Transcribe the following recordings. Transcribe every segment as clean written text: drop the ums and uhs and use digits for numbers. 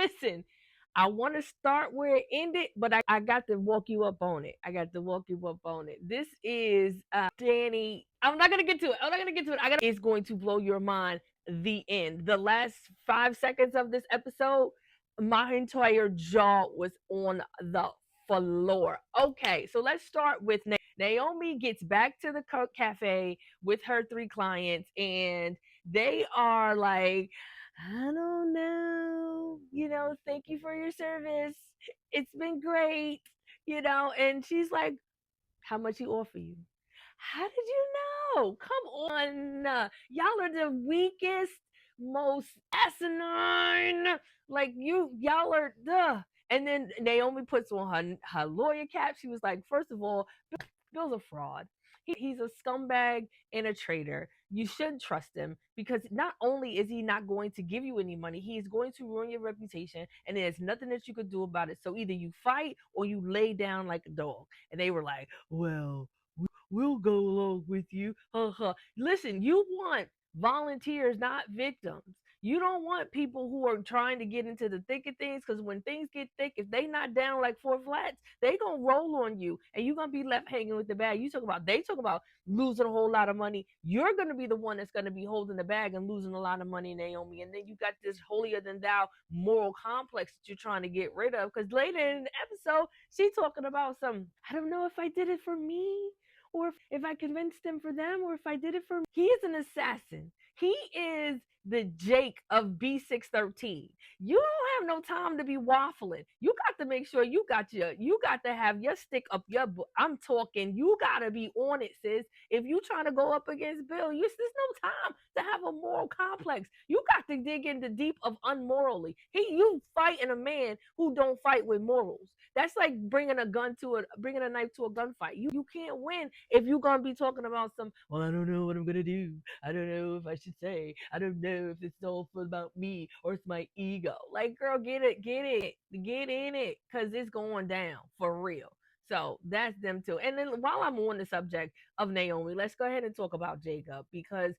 listen, I want to start where it ended, but I got to walk you up on it. I got to walk you up on it. This is Dani. I'm not gonna get to it. I'm not gonna get to it. I got. It's going to blow your mind. The end. The last 5 seconds of this episode, my entire jaw was on the floor. Okay, so let's start with Naomi gets back to the cafe with her three clients, and they are like, I don't know, thank you for your service. It's been great, and she's like, how much he offer you? How did you know? Come on. Y'all are the weakest, most asinine. Like y'all are duh. And then Naomi puts on her lawyer cap. She was like, first of all, Bill's a fraud. He's a scumbag and a traitor. You shouldn't trust him because not only is he not going to give you any money, he is going to ruin your reputation, and there's nothing that you could do about it. So either you fight or you lay down like a dog. And they were like, well, we'll go along with you. Listen, you want volunteers, not victims. You don't want people who are trying to get into the thick of things, because when things get thick, if they not down like four flats, they gonna roll on you and you're gonna be left hanging with the bag. They talk about losing a whole lot of money. You're gonna be the one that's gonna be holding the bag and losing a lot of money, Naomi. And then you got this holier than thou moral complex that you're trying to get rid of. Because later in the episode, she's talking about I don't know if I did it for me, or if I convinced him for them, or if I did it for me. He is an assassin. He is the Jake of B613. You don't have no time to be waffling. You got to make sure you got to have your stick up your butt. I'm talking, you got to be on it, sis. If you trying to go up against Bill, there's no time to have a moral complex. You got to dig into deep of unmorally. You fighting a man who don't fight with morals. That's like bringing a knife to a gunfight. You can't win if you're gonna be talking about well, I don't know what I'm gonna do. I don't know if I should say. I don't know if it's all about me or it's my ego. Like, girl, get in it, cause it's going down for real. So that's them too. And then while I'm on the subject of Naomi, let's go ahead and talk about Jacob, because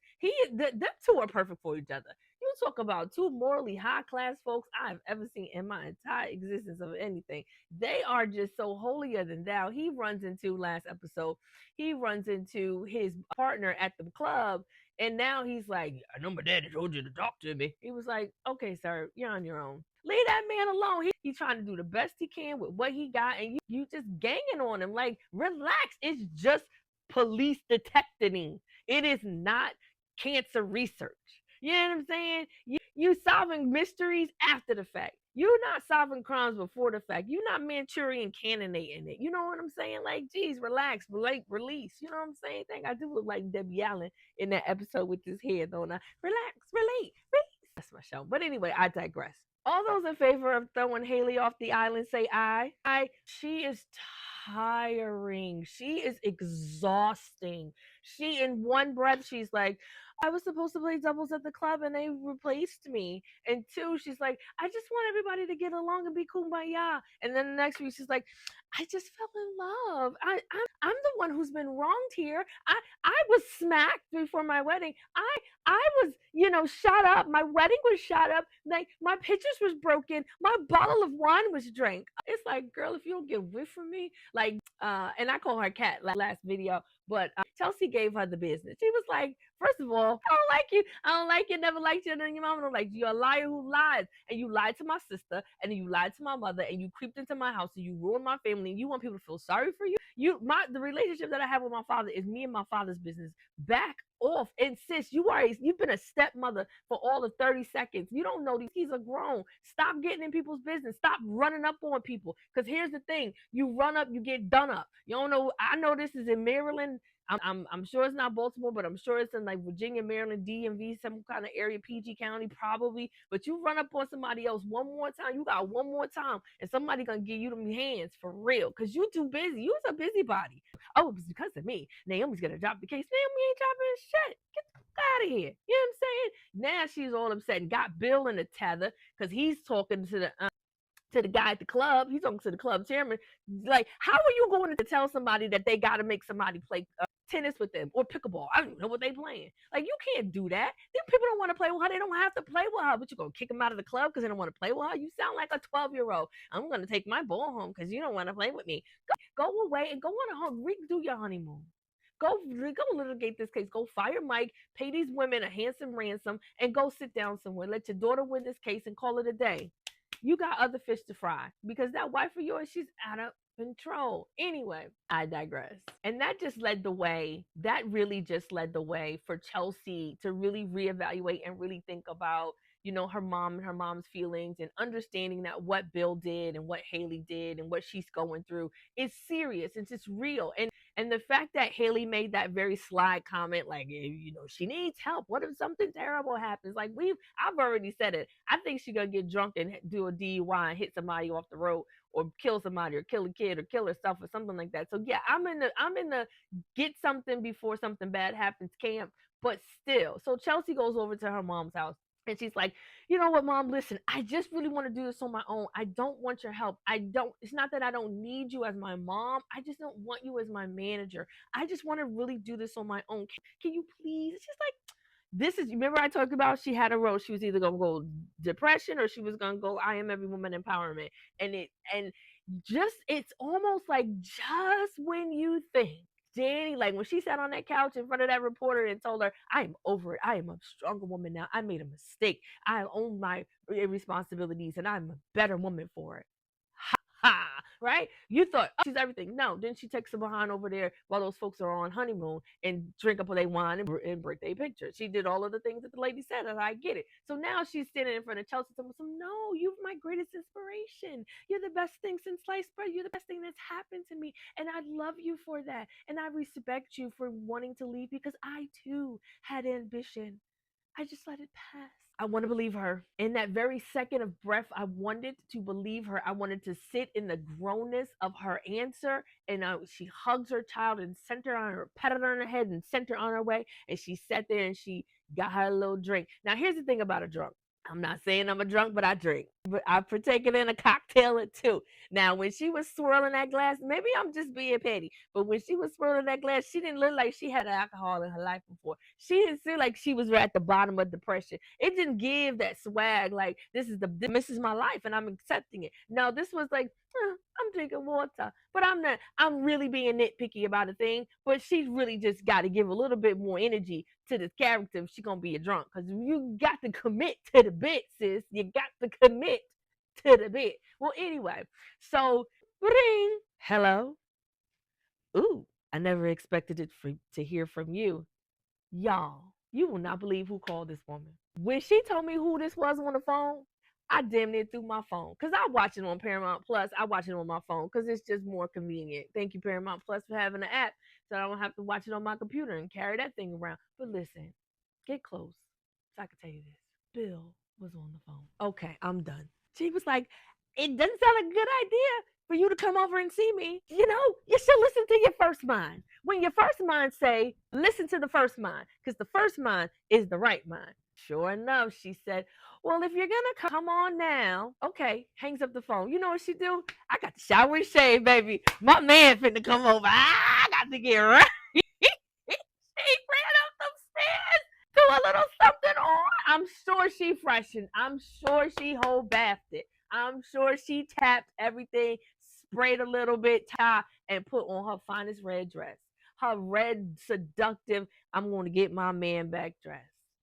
them two are perfect for each other. You talk about two morally high class folks I've ever seen in my entire existence of anything. They are just so holier than thou. He runs into his partner at the club, and now he's like, I know my daddy told you to talk to me. He was like, okay, sir, you're on your own. Leave that man alone. He's trying to do the best he can with what he got, and you just ganging on him. Like, relax. It's just police detecting. It is not cancer research. You know what I'm saying? You solving mysteries after the fact. You're not solving crimes before the fact. You're not Manchurian canonating it. You know what I'm saying? Like, geez, relax, release. You know what I'm saying? I think I do look like Debbie Allen in that episode with his hair, don't I? Relax, release. That's my show. But anyway, I digress. All those in favor of throwing Hailey off the island say aye. She is tiring. She is exhausting. She, in one breath, she's like, I was supposed to play doubles at the club and they replaced me. And two, she's like, I just want everybody to get along and be kumbaya. And then the next week, she's like, I just fell in love. I'm the one who's been wronged here. I was smacked before my wedding. I was, shot up. My wedding was shot up. Like, my pictures was broken. My bottle of wine was drank. It's like, girl, if you don't get away from me, like, and I call her Cat last video, but Chelsea gave her the business. She was like, first of all, I don't like you. I don't like you. Never liked you. And then your mama don't like you. You're a liar who lies. And you lied to my sister, and you lied to my mother, and you creeped into my house, and you ruined my family, and you want people to feel sorry for you. The relationship that I have with my father is me and my father's business. Back off. And sis, you've been a stepmother for all of 30 seconds. You don't know these kids are grown. Stop getting in people's business. Stop running up on people. Because here's the thing. You run up, you get done up. You don't know. I know this is in Maryland. I'm sure it's not Baltimore, but I'm sure it's in like Virginia, Maryland, DMV, some kind of area, PG County, probably. But you run up on somebody else one more time, you got one more time, and somebody gonna give you them hands for real, because you too busy. You's a busybody. Oh, it's because of me. Naomi's gonna drop the case. Naomi ain't dropping shit. Get the fuck out of here. You know what I'm saying? Now she's all upset and got Bill in a tether because he's talking to the guy at the club. He's talking to the club chairman. Like, how are you going to tell somebody that they got to make somebody play tennis with them or pickleball. I don't know what they playing. Like, you can't do that. Then people don't want to play with her. They don't have to play with her. But you're going to kick them out of the club because they don't want to play with her? You sound like a 12-year-old. I'm going to take my ball home because you don't want to play with me. Go away and go on a home. Redo your honeymoon. Go litigate this case. Go fire Mike, pay these women a handsome ransom, and go sit down somewhere. Let your daughter win this case and call it a day. You got other fish to fry because that wife of yours, she's out of control. Anyway, I digress. And that just led the way. That really just led the way for Chelsea to really reevaluate and really think about, her mom and her mom's feelings, and understanding that what Bill did and what Hailey did and what she's going through is serious. It's just real. And the fact that Hailey made that very sly comment, like, she needs help. What if something terrible happens? Like, I've already said it. I think she's gonna get drunk and do a DUI and hit somebody off the road, or kill somebody, or kill a kid, or kill herself, or something like that. So yeah, I'm in the get something before something bad happens camp. But still, so Chelsea goes over to her mom's house. And she's like, you know what, Mom, listen, I just really want to do this on my own. I don't want your help. It's not that I don't need you as my mom. I just don't want you as my manager. I just want to really do this on my own. Can you please? It's just like, remember I talked about she had a road. She was either going to go depression or she was going to go I am every woman empowerment. It's almost like just when you think Dani, like when she sat on that couch in front of that reporter and told her, I am over it. I am a stronger woman now. I made a mistake. I own my responsibilities and I'm a better woman for it. Ha! Right? You thought, she's everything. No, then she takes her behind over there while those folks are on honeymoon and drink up of their wine and birthday pictures. She did all of the things that the lady said, and I get it. So now she's standing in front of Chelsea telling them, no, you're my greatest inspiration. You're the best thing since sliced bread. You're the best thing that's happened to me. And I love you for that. And I respect you for wanting to leave because I too had ambition. I just let it pass. I want to believe her. In that very second of breath, I wanted to believe her. I wanted to sit in the grownness of her answer. And she hugs her child and sent her on her, patted her on her head and sent her on her way. And she sat there and she got her a little drink. Now, here's the thing about a drunk. I'm not saying I'm a drunk, but I drink. But I've partaken in a cocktail or two. Now, when she was swirling that glass, maybe I'm just being petty, but when she was swirling that glass, she didn't look like she had alcohol in her life before. She didn't feel like she was at the bottom of depression. It didn't give that swag like this is my life and I'm accepting it. No, this was like, I'm drinking water, but I'm not. I'm really being nitpicky about a thing, but she's really just got to give a little bit more energy to this character if she's gonna be a drunk, because you got to commit to the bit, sis. You got to commit to the bit. Well, anyway, so ring. Hello. Ooh, I never expected to hear from you. Y'all, you will not believe who called this woman. When she told me who this was on the phone, I damn near threw my phone. Because I watch it on Paramount Plus. I watch it on my phone because it's just more convenient. Thank you, Paramount Plus, for having the app so I don't have to watch it on my computer and carry that thing around. But listen, get close so I can tell you this. Bill was on the phone. Okay, I'm done. She was like, it doesn't sound like a good idea for you to come over and see me. You should listen to your first mind. When your first mind say, listen to the first mind, because the first mind is the right mind. Sure enough, she said, well, if you're gonna come on now, okay, hangs up the phone. You know what she do? I got the shower and shave, baby. My man finna come over. I got to get right. She ran up the stairs, do a little something on. I'm sure she freshened. I'm sure she whole bathed it. I'm sure she tapped everything, sprayed a little bit, and put on her finest red dress. Her red, seductive, I'm going to get my man back dress.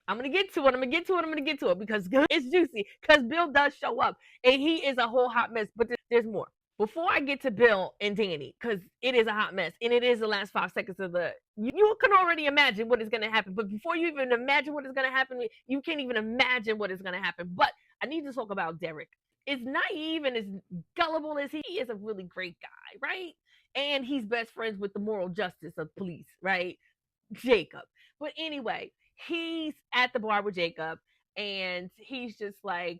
I'm going to get to it because it's juicy. Because Bill does show up and he is a whole hot mess. But there's more. Before I get to Bill and Dani, because it is a hot mess and it is the last 5 seconds of you can already imagine what is going to happen. But before you even imagine what is going to happen, you can't even imagine what is going to happen. But I need to talk about Derek. As naive and as gullible as he is, a really great guy, right? And he's best friends with the moral justice of police, right? Jacob. But anyway, he's at the bar with Jacob, and he's just like,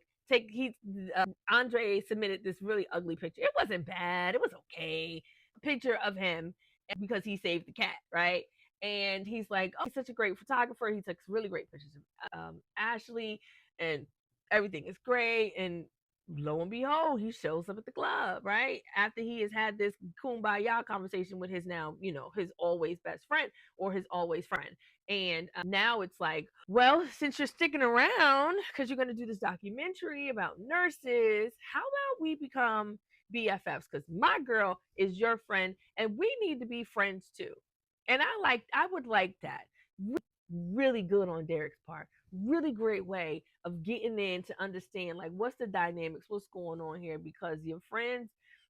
Andre submitted this really ugly picture. It wasn't bad. It was okay. A picture of him because he saved the cat, right? And he's like, oh, he's such a great photographer. He took really great pictures of Ashley, and everything is great. And lo and behold, he shows up at the club, right? After he has had this kumbaya conversation with his now, his always best friend or his always friend. And now it's like, well, since you're sticking around because you're going to do this documentary about nurses, how about we become BFFs? Because my girl is your friend and we need to be friends too. And I would like that. Really good on Derek's part. Really great way of getting in to understand like what's the dynamics, what's going on here, because your friends,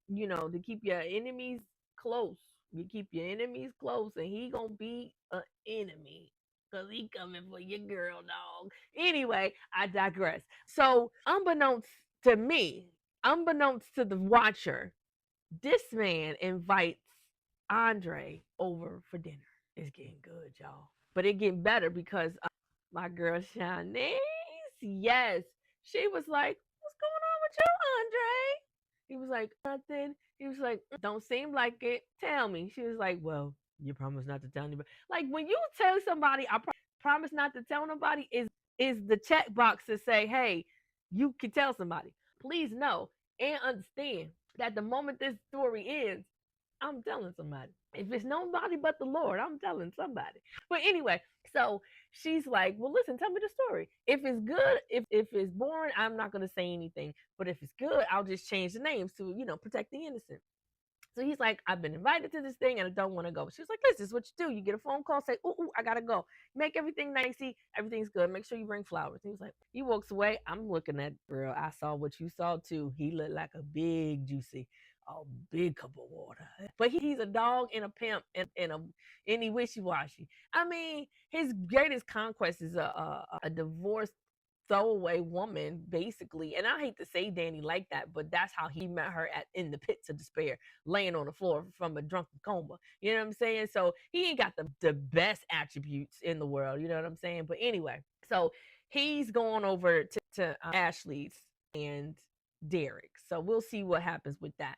to keep your enemies close. You keep your enemies close, and he gonna be an enemy because he coming for your girl, dog. Anyway, I digress. So, to me, unbeknownst to the watcher, this man invites Andre over for dinner. It's getting good, y'all. But it getting better because my girl Shanice, yes, she was like, "What's going on with you, Andre?" He was like, "Nothing." He was like, "Don't seem like it. Tell me." She was like, "Well, you promise not to tell anybody." Like when you tell somebody, "I promise not to tell nobody," is the checkbox to say, "Hey, you can tell somebody." Please know and understand that the moment this story ends, I'm telling somebody. If it's nobody but the Lord, I'm telling somebody. But anyway, so she's like, "Well, listen, tell me the story. If it's good, if it's boring, I'm not gonna say anything. But if it's good, I'll just change the names to, protect the innocent." So he's like, "I've been invited to this thing and I don't want to go." She's like, "This is what you do. You get a phone call, say, ooh, I gotta go. Make everything nicey, everything's good. Make sure you bring flowers." He was like, he walks away. I'm looking at girl. I saw what you saw too. He looked like a big juicy, a big cup of water. But he's a dog and a pimp and he wishy washy. I mean, his greatest conquest is a divorced throwaway woman, basically. And I hate to say Dani like that, but that's how he met her in the pits of despair, laying on the floor from a drunken coma. You know what I'm saying? So he ain't got the best attributes in the world. You know what I'm saying? But anyway, so he's going over to Ashley's and Derek. So we'll see what happens with that.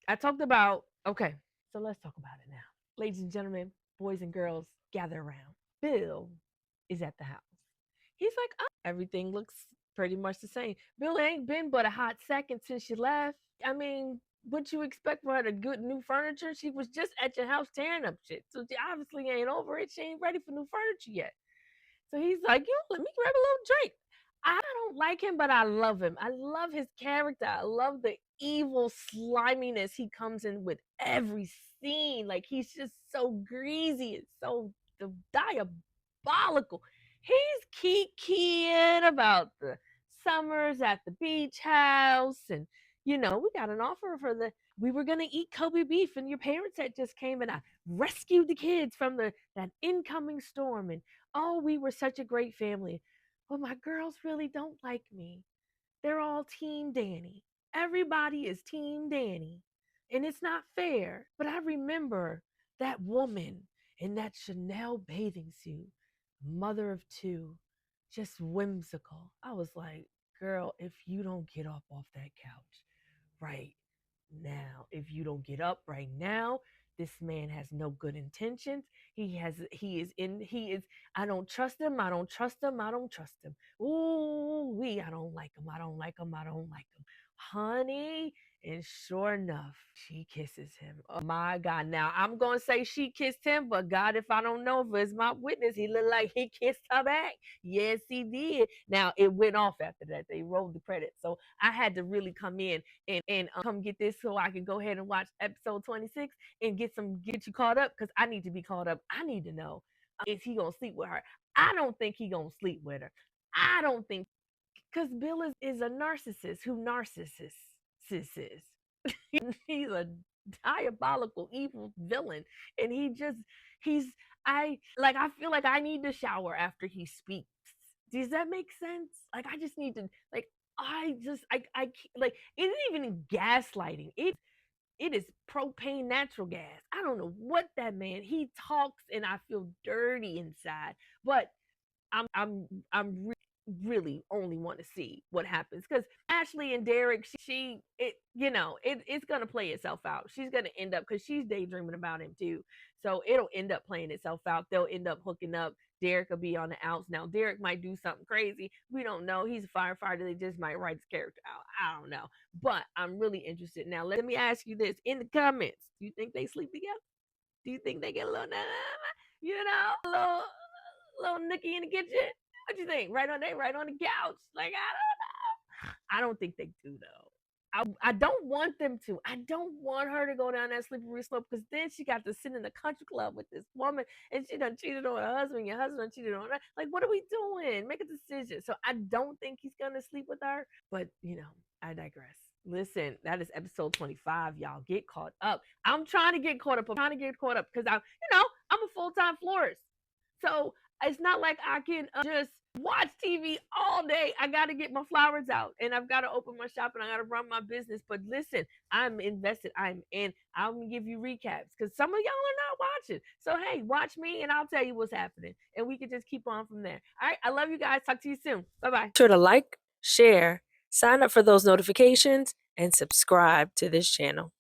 I talked about, okay, so let's talk about it now. Ladies and gentlemen, boys and girls, gather around. Bill is at the house. He's like, "Oh, everything looks pretty much the same. Bill ain't been but a hot second since she left. I mean, what you expect for her to good new furniture? She was just at your house tearing up shit. So she obviously ain't over it. She ain't ready for new furniture yet." So he's like, let me grab a little drink. I don't like him, but I love him. I love his character. I love the evil sliminess he comes in with every scene. Like he's just so greasy and so diabolical. He's keying about the summers at the beach house, and we got an offer for we were gonna eat Kobe beef, and your parents had just came, and I rescued the kids from that incoming storm, and oh, we were such a great family. But my girls really don't like me. They're all Team Dani. Everybody is Team Dani. And it's not fair. But I remember that woman in that Chanel bathing suit, mother of two, just whimsical. I was like, girl, if you don't get up off that couch right now, if you don't get up right now, this man has no good intentions. He is, I don't trust him. I don't trust him. I don't trust him. Ooh, I don't like him. I don't like him. I don't like him. Honey. And sure enough, she kisses him. Oh my God. Now I'm going to say she kissed him, but God, if I don't know, if it's my witness, he looked like he kissed her back. Yes, he did. Now it went off after that. They rolled the credits. So I had to really come in and come get this so I can go ahead and watch episode 26 and get you caught up, because I need to be caught up. I need to know, is he gonna sleep with her? I don't think he gonna sleep with her. I don't think, because Bill is a narcissist who is. He's a diabolical evil villain, and he's I feel like I need to shower after he speaks. Does that make sense? Like I just need to, like, I like, it isn't even gaslighting. It is propane natural gas. I don't know what that man, he talks and I feel dirty inside. But I'm really only want to see what happens, because Ashley and Derek, it's gonna play itself out. She's gonna end up, because she's daydreaming about him too. So it'll end up playing itself out. They'll end up hooking up. Derek will be on the outs. Now, Derek might do something crazy. We don't know. He's a firefighter. They just might write his character out. I don't know. But I'm really interested. Now, let me ask you this in the comments. Do you think they sleep together? Do you think they get a little, a little nookie in the kitchen? What you think? Right on the couch? Like, I don't think they do though. I don't want them to. I don't want her to go down that slippery slope because then she got to sit in the country club with this woman and she done cheated on her husband. Your husband done cheated on her. Like, what are we doing? Make a decision. So I don't think he's gonna sleep with her. But I digress. Listen, that is episode 25. Y'all get caught up. I'm trying to get caught up. I'm trying to get caught up because I'm a full-time florist. So it's not like I can just watch TV all day. I got to get my flowers out and I've got to open my shop and I got to run my business. But listen, I'm invested. I'm in. I'm going to give you recaps because some of y'all are not watching. So, hey, watch me and I'll tell you what's happening. And we can just keep on from there. All right. I love you guys. Talk to you soon. Bye-bye. Sure to like, share, sign up for those notifications, and subscribe to this channel.